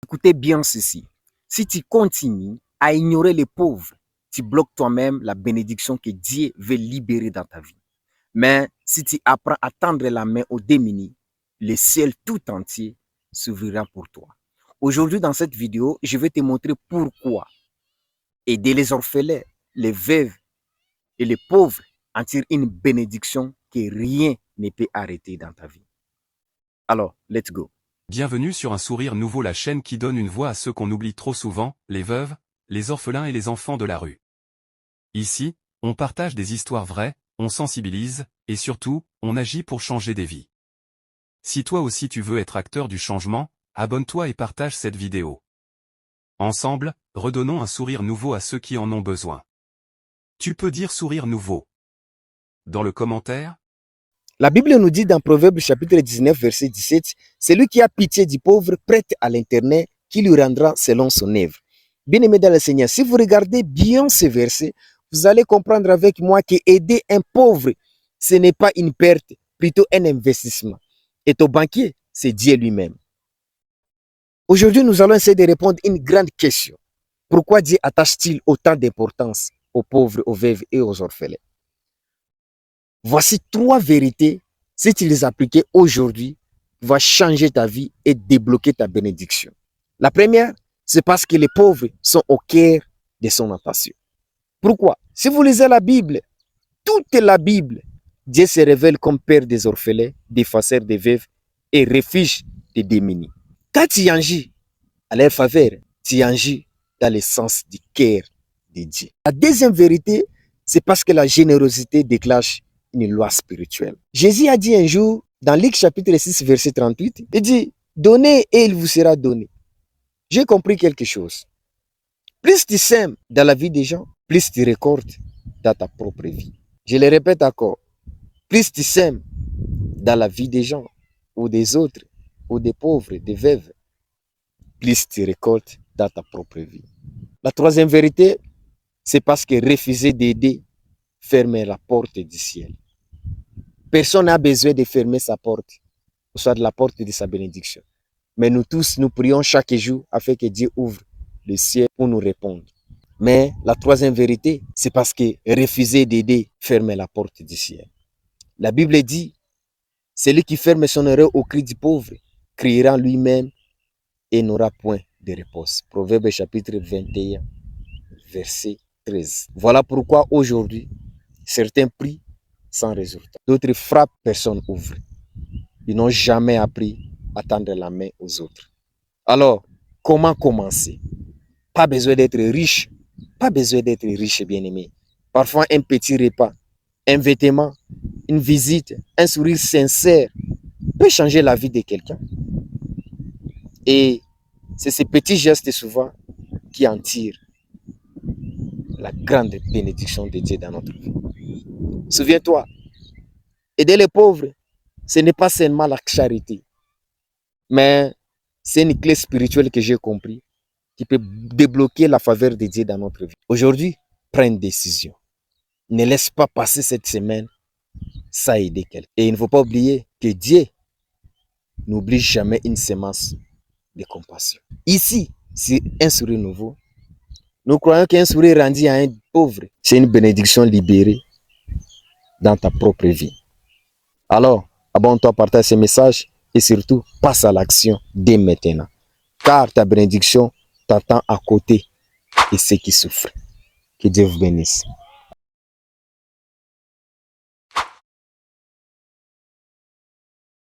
Écoutez bien ceci. Si tu continues à ignorer les pauvres, tu bloques toi-même la bénédiction que Dieu veut libérer dans ta vie. Mais si tu apprends à tendre la main aux démunis, le ciel tout entier s'ouvrira pour toi. Aujourd'hui, dans cette vidéo, je vais te montrer pourquoi aider les orphelins, les veuves et les pauvres en tire une bénédiction que rien ne peut arrêter dans ta vie. Alors, let's go. Bienvenue sur Un Sourire Nouveau, la chaîne qui donne une voix à ceux qu'on oublie trop souvent, les veuves, les orphelins et les enfants de la rue. Ici, on partage des histoires vraies, on sensibilise, et surtout, on agit pour changer des vies. Si toi aussi tu veux être acteur du changement, abonne-toi et partage cette vidéo. Ensemble, redonnons un sourire nouveau à ceux qui en ont besoin. Tu peux dire sourire nouveau dans le commentaire. La Bible nous dit dans Proverbe chapitre 19, verset 17, « Celui qui a pitié du pauvre prête à l'Éternel qui lui rendra selon son œuvre. » Bien-aimés dans le Seigneur, si vous regardez bien ce verset, vous allez comprendre avec moi que aider un pauvre, ce n'est pas une perte, plutôt un investissement. Et ton banquier, c'est Dieu lui-même. Aujourd'hui, nous allons essayer de répondre à une grande question. Pourquoi Dieu attache-t-il autant d'importance aux pauvres, aux veuves et aux orphelins? Voici 3 vérités, si tu les appliquais aujourd'hui, va changer ta vie et débloquer ta bénédiction. La première, c'est parce que les pauvres sont au cœur de son attention. Pourquoi? Si vous lisez la Bible, toute la Bible, Dieu se révèle comme père des orphelins, défenseur des veuves et refuge des démunis. Quand tu agis à leur faveur, tu agis dans le sens du cœur de Dieu. La deuxième vérité, c'est parce que la générosité déclenche une loi spirituelle. Jésus a dit un jour, dans Luc chapitre 6, verset 38, il dit, « Donnez et il vous sera donné. » J'ai compris quelque chose. Plus tu sèmes dans la vie des gens, plus tu récoltes dans ta propre vie. Je le répète encore. Plus tu sèmes dans la vie des gens, ou des autres, ou des pauvres, des veuves, plus tu récoltes dans ta propre vie. La troisième vérité, c'est parce que refuser d'aider ferme la porte du ciel. Personne n'a besoin de fermer sa porte, soit de la porte de sa bénédiction. Mais nous tous, nous prions chaque jour afin que Dieu ouvre le ciel pour nous répondre. Mais la troisième vérité, c'est parce que refuser d'aider ferme la porte du ciel. La Bible dit, celui qui ferme son oreille au cri du pauvre, criera lui-même et n'aura point de réponse. Proverbe chapitre 21, verset 13. Voilà pourquoi aujourd'hui, certains prient sans résultat. D'autres frappent, personne ouvre. Ils n'ont jamais appris à tendre la main aux autres. Alors, comment commencer? Pas besoin d'être riche. Pas besoin d'être riche, bien-aimé. Parfois, un petit repas, un vêtement, une visite, un sourire sincère peut changer la vie de quelqu'un. Et c'est ces petits gestes souvent qui en tirent la grande bénédiction de Dieu dans notre vie. Souviens-toi, aider les pauvres, ce n'est pas seulement la charité, mais c'est une clé spirituelle que j'ai compris qui peut débloquer la faveur de Dieu dans notre vie. Aujourd'hui, prends une décision. Ne laisse pas passer cette semaine sans aider quelqu'un. Et il ne faut pas oublier que Dieu n'oublie jamais une semence de compassion. Ici, c'est un sourire nouveau. Nous croyons qu'un sourire rendu à un pauvre, c'est une bénédiction libérée dans ta propre vie. Alors, abonne-toi, partage ce message et surtout, passe à l'action dès maintenant. Car ta bénédiction t'attend à côté de ceux qui souffrent. Que Dieu vous bénisse.